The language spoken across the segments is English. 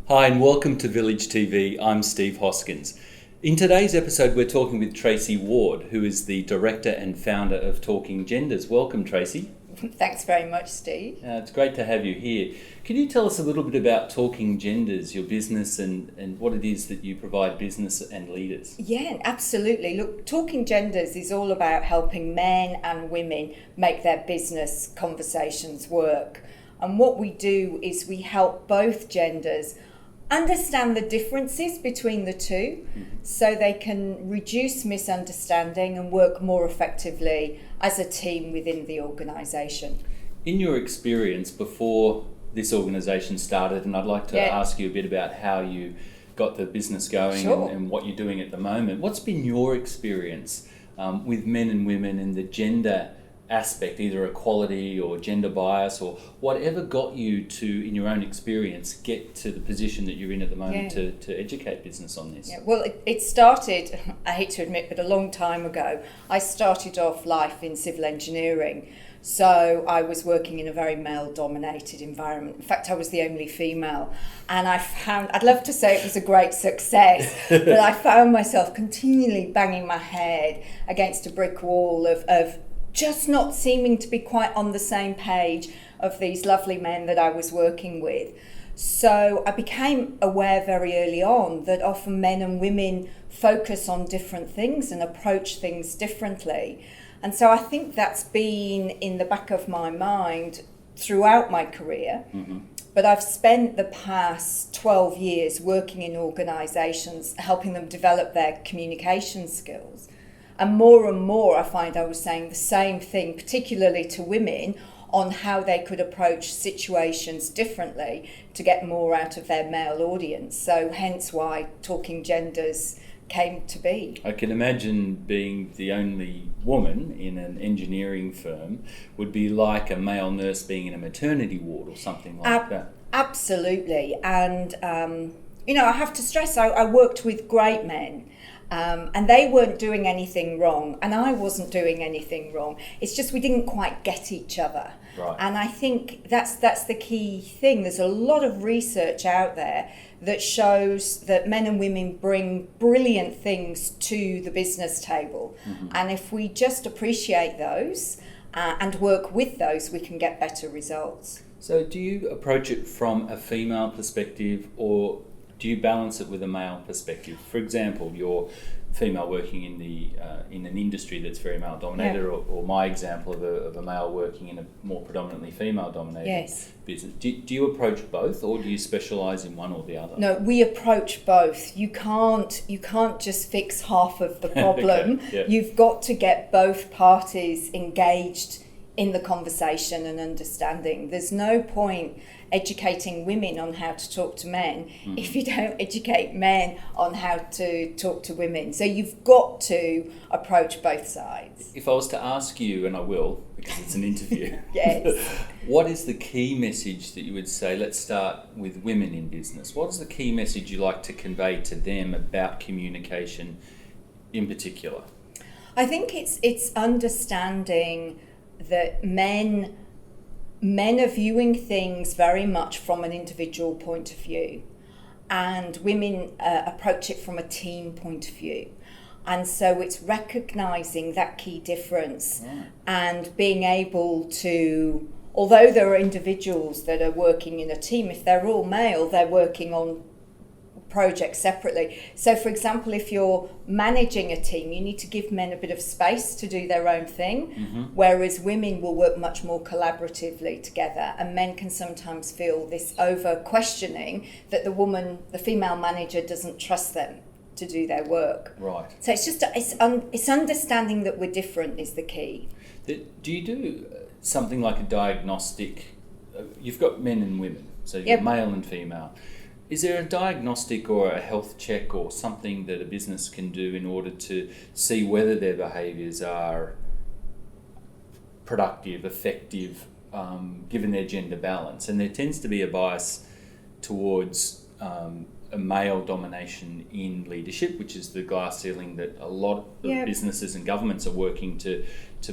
Hi and welcome to Village TV. I'm Steve Hoskins. In today's episode we're talking with Tracey Ward, who is the director and founder of Talking Genders. Welcome, Tracey. Thanks very much, Steve. It's great to have you here. Can you tell us a little bit about Talking Genders, your business, and what it is that you provide business and leaders? Yeah, absolutely. Look, Talking Genders is all about helping men and women make their business conversations work. And what we do is we help both genders understand the differences between the two so they can reduce misunderstanding and work more effectively as a team within the organisation. In your experience before this organisation started, and I'd like to ask you a bit about how you got the business going. Sure. and what you're doing at the moment. What's been your experience with men and women and the gender aspect, either equality or gender bias or whatever got you to, in your own experience, get to the position that you're in at the moment to educate business on this? Yeah, well, it started, I hate to admit, but a long time ago. I started off life in civil engineering. So I was working in a very male-dominated environment. In fact, I was the only female. And I'd love to say it was a great success, but I found myself continually banging my head against a brick wall of just not seeming to be quite on the same page of these lovely men that I was working with. So I became aware very early on that often men and women focus on different things and approach things differently. And so I think that's been in the back of my mind throughout my career. Mm-hmm. But I've spent the past 12 years working in organisations, helping them develop their communication skills. And more, I find I was saying the same thing, particularly to women, on how they could approach situations differently to get more out of their male audience. So hence why Talking Genders came to be. I can imagine being the only woman in an engineering firm would be like a male nurse being in a maternity ward or something like that. Absolutely. And, I have to stress, I worked with great men. And they weren't doing anything wrong, and I wasn't doing anything wrong. It's just we didn't quite get each other. Right. And I think that's the key thing. There's a lot of research out there that shows that men and women bring brilliant things to the business table. Mm-hmm. And if we just appreciate those and work with those, we can get better results. So do you approach it from a female perspective, or do you balance it with a male perspective? For example, you're female working in in an industry that's very male dominated, or my example of a male working in a more predominantly female dominated business. Do you approach both, or do you specialise in one or the other? No, we approach both. You can't just fix half of the problem. Okay, yeah. You've got to get both parties engaged in the conversation and understanding. There's no point educating women on how to talk to men if you don't educate men on how to talk to women. So you've got to approach both sides. If I was to ask you, and I will, because it's an interview, Yes. What is the key message that you would say, let's start with women in business, what is the key message you like to convey to them about communication in particular? I think it's understanding that men are viewing things very much from an individual point of view, and women approach it from a team point of view. And so it's recognising that key difference and being able to, although there are individuals that are working in a team, if they're all male, they're working on projects separately. So for example, if you're managing a team, you need to give men a bit of space to do their own thing, whereas women will work much more collaboratively together, and men can sometimes feel this over questioning that the female manager doesn't trust them to do their work. Right. So it's just it's understanding that we're different is the key. Do you do something like a diagnostic? You've got men and women, so you've got male and female. Is there a diagnostic or a health check or something that a business can do in order to see whether their behaviours are productive, effective, given their gender balance? And there tends to be a bias towards a male domination in leadership, which is the glass ceiling that a lot of businesses and governments are working to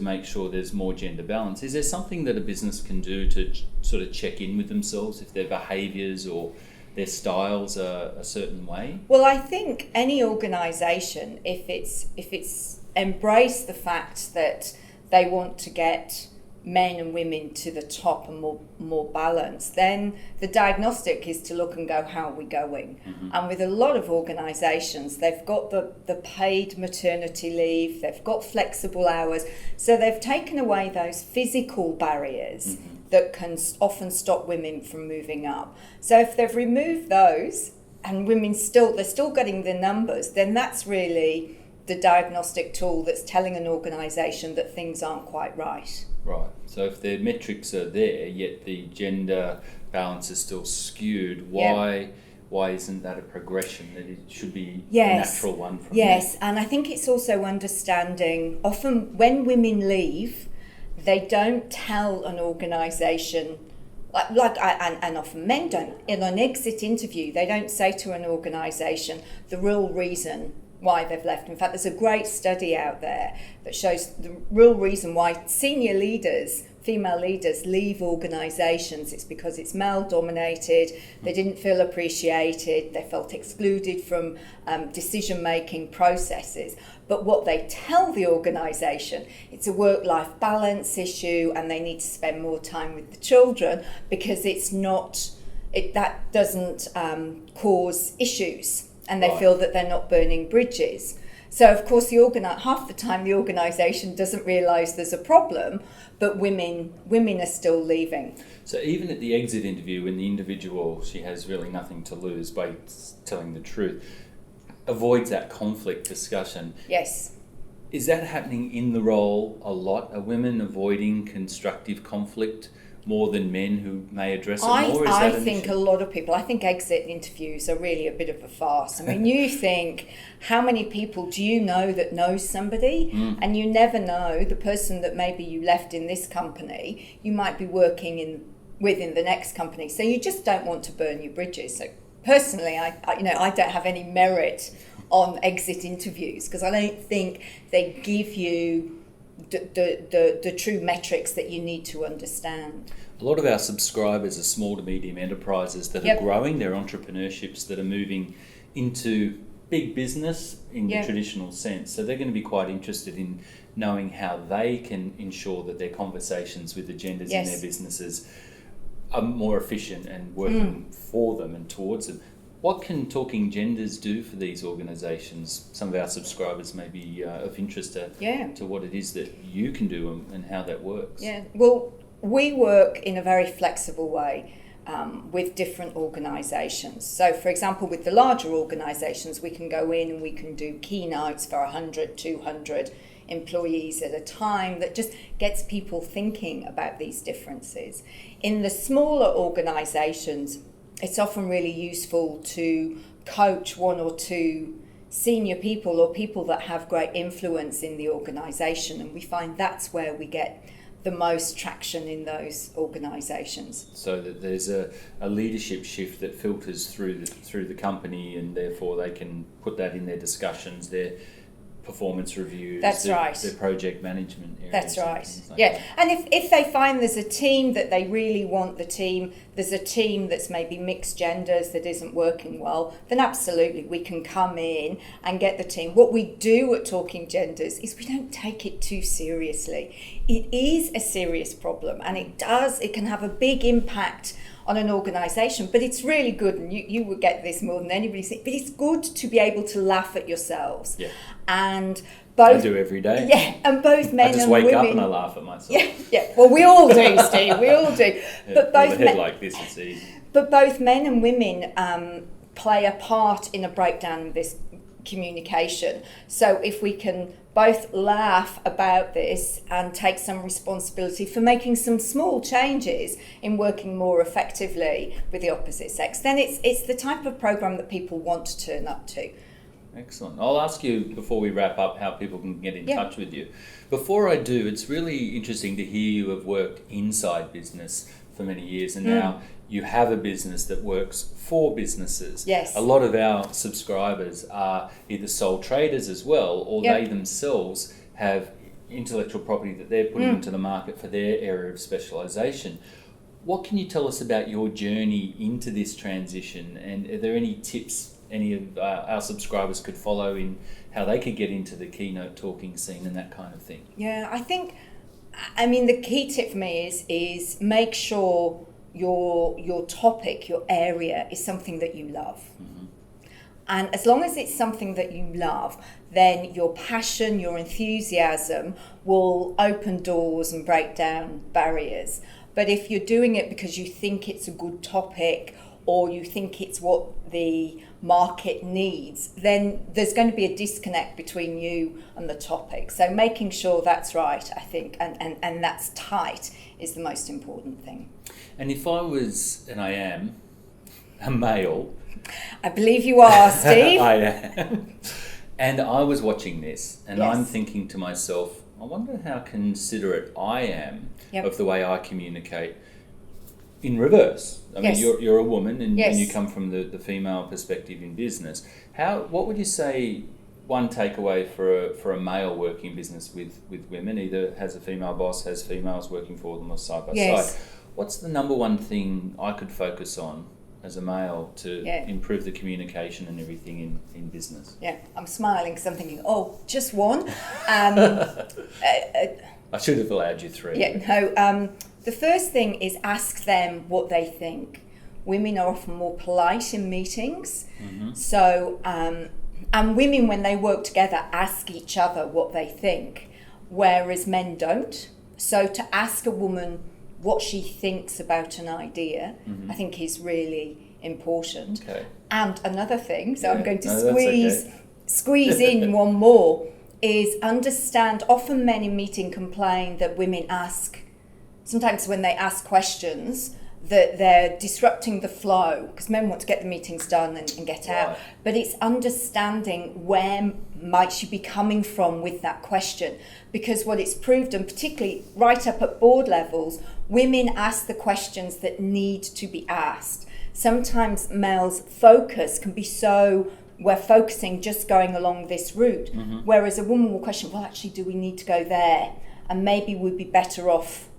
make sure there's more gender balance. Is there something that a business can do to sort of check in with themselves if their behaviours or their styles are a certain way? Well, I think any organisation, if it's embraced the fact that they want to get men and women to the top and more balanced, then the diagnostic is to look and go, how are we going? Mm-hmm. And with a lot of organisations, they've got the paid maternity leave, they've got flexible hours, so they've taken away those physical barriers Mm-hmm. that can often stop women from moving up. So if they've removed those and they're still getting the numbers, then that's really the diagnostic tool that's telling an organisation that things aren't quite right. Right. So if their metrics are there, yet the gender balance is still skewed, why isn't that a progression that it should be a natural one from Yes, and I think it's also understanding, often when women leave, they don't tell an organisation, and often men don't, in an exit interview, they don't say to an organisation the real reason why they've left. In fact, there's a great study out there that shows the real reason why senior leaders, female leaders, leave organisations. It's because it's male-dominated, they didn't feel appreciated, they felt excluded from decision-making processes. But what they tell the organisation, it's a work-life balance issue and they need to spend more time with the children because that doesn't cause issues. And they feel that they're not burning bridges. So, of course, half the time the organisation doesn't realise there's a problem, but women are still leaving. So even at the exit interview, when the individual, she has really nothing to lose by telling the truth, avoids that conflict discussion. Yes. Is that happening in the role a lot? Are women avoiding constructive conflict more than men who may address it more? I think a lot of people, I think exit interviews are really a bit of a farce. I mean, you think, how many people do you know that knows somebody? And you never know, the person that maybe you left in this company, you might be working with in the next company. So you just don't want to burn your bridges. So personally, I don't have any merit on exit interviews because I don't think they give you the true metrics that you need to understand. A lot of our subscribers are small to medium enterprises that are growing, they're entrepreneurships that are moving into big business in the traditional sense. So they're going to be quite interested in knowing how they can ensure that their conversations with the genders in their businesses are more efficient and working for them and towards them. What can Talking Genders do for these organisations? Some of our subscribers may be of interest to what it is that you can do and how that works. Yeah, well, we work in a very flexible way with different organisations. So, for example, with the larger organisations, we can go in and we can do keynotes for 100, 200 employees at a time that just gets people thinking about these differences. In the smaller organisations, it's often really useful to coach one or two senior people or people that have great influence in the organisation, and we find that's where we get the most traction in those organisations. So that there's a leadership shift that filters through the company, and therefore they can put that in their discussions, their performance reviews, their project management areas. That's right. And if they find there's a team that they really want there's a team that's maybe mixed genders that isn't working well, then absolutely we can come in and get the team. What we do at Talking Genders is we don't take it too seriously. It is a serious problem and it can have a big impact on an organisation, but it's really good, and you would get this more than anybody, but it's good to be able to laugh at yourselves. Yeah. And both, I do every day. Yeah, and both men and women. I just wake up and I laugh at myself. Yeah. Well, we all do, Steve. We all do. But both with a head like this, it's easy. But both men and women play a part in a breakdown of this communication. So if we can both laugh about this and take some responsibility for making some small changes in working more effectively with the opposite sex, then it's the type of program that people want to turn up to. Excellent. I'll ask you before we wrap up how people can get in touch with you. Before I do, it's really interesting to hear you have worked inside business for many years, and now you have a business that works for businesses. Yes. A lot of our subscribers are either sole traders as well, or they themselves have intellectual property that they're putting into the market for their area of specialisation. What can you tell us about your journey into this transition, and are there any tips any of our subscribers could follow in how they could get into the keynote talking scene and that kind of thing? Yeah, I mean, the key tip for me is make sure your topic, your area is something that you love. Mm-hmm. And as long as it's something that you love, then your passion, your enthusiasm will open doors and break down barriers. But if you're doing it because you think it's a good topic or you think it's what the market needs, then there's going to be a disconnect between you and the topic. So making sure that's right, I think, and that's tight is the most important thing. And if I was, and I am, a male... I believe you are, Steve. I am. And I was watching this, and Yes. I'm thinking to myself, I wonder how considerate I am Yep. of the way I communicate in reverse. I Yes. mean, you're a woman, and Yes. you come from the female perspective in business. What would you say one takeaway for a male working in business with women, either has a female boss, has females working for them, or side by Yes. side? What's the number one thing I could focus on as a male to improve the communication and everything in business? Yeah, I'm smiling because I'm thinking, oh, just one. I should have allowed you three. Yeah, no. The first thing is ask them what they think. Women are often more polite in meetings. Mm-hmm. So, and women, when they work together, ask each other what they think, whereas men don't. So to ask a woman what she thinks about an idea, Mm-hmm. I think is really important. Okay. And another thing, so Yeah, I'm going to no, that's squeeze in one more, is understand. Often men in meeting complain that women ask, sometimes when they ask questions, that they're disrupting the flow, because men want to get the meetings done and get out. Right. But it's understanding where might she be coming from with that question. Because what it's proved, and particularly right up at board levels, women ask the questions that need to be asked. Sometimes males' focus can be so, we're focusing just going along this route, Mm-hmm. whereas a woman will question, well, actually, do we need to go there? And maybe we'd be better off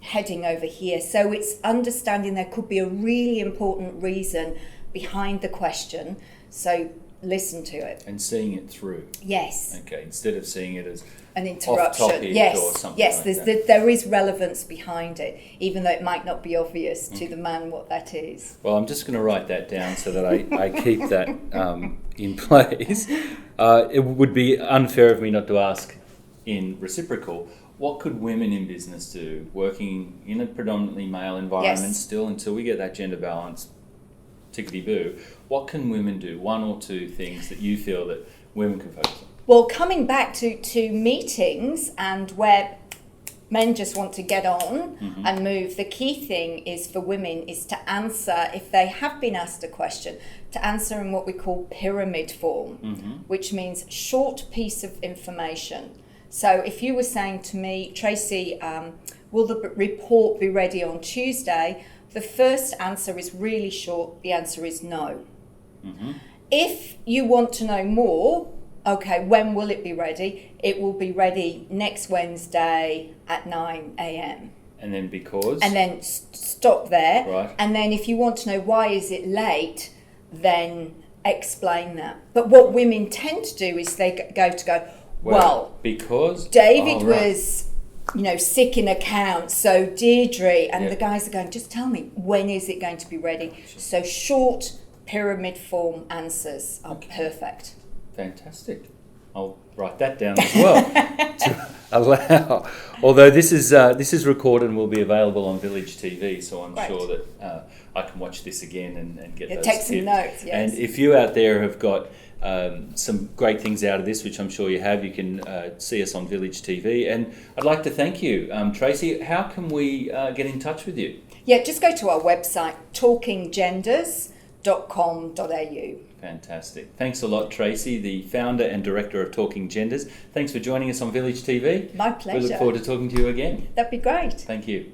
heading over here. So it's understanding there could be a really important reason behind the question. So listen to it. And seeing it through. Yes. Okay, instead of seeing it as An interruption. off-topic Yes. or something Yes. like There is relevance behind it, even though it might not be obvious to the man what that is. Well, I'm just going to write that down so that I keep that in place. It would be unfair of me not to ask in reciprocal, what could women in business do, working in a predominantly male environment still until we get that gender balance, tickety-boo? What can women do? One or two things that you feel that women can focus on? Well, coming back to meetings and where men just want to get on and move, the key thing is for women is to answer, if they have been asked a question, to answer in what we call pyramid form, which means short piece of information. So if you were saying to me, Tracey, will the report be ready on Tuesday? The first answer is really short. The answer is no. Mm-hmm. If you want to know more, okay, when will it be ready? It will be ready next Wednesday at 9 a.m. And then because? And then stop there. Right. And then if you want to know why is it late, then explain that. But what women tend to do is they go, well, because David was, sick in accounts, so Deirdre, and the guys are going, just tell me, when is it going to be ready? So short pyramid form answers are perfect. Fantastic. I'll write that down as well to allow. Although this is recorded and will be available on Village TV, so I'm sure that I can watch this again and get those take some tips. notes. Yes. And if you out there have got some great things out of this, which I'm sure you have, you can see us on Village TV. And I'd like to thank you, Tracey. How can we get in touch with you? Yeah, just go to our website, talkinggenders.com.au. Fantastic. Thanks a lot, Tracey, the founder and director of Talking Genders. Thanks for joining us on Village TV. My pleasure. We look forward to talking to you again. That'd be great. Thank you.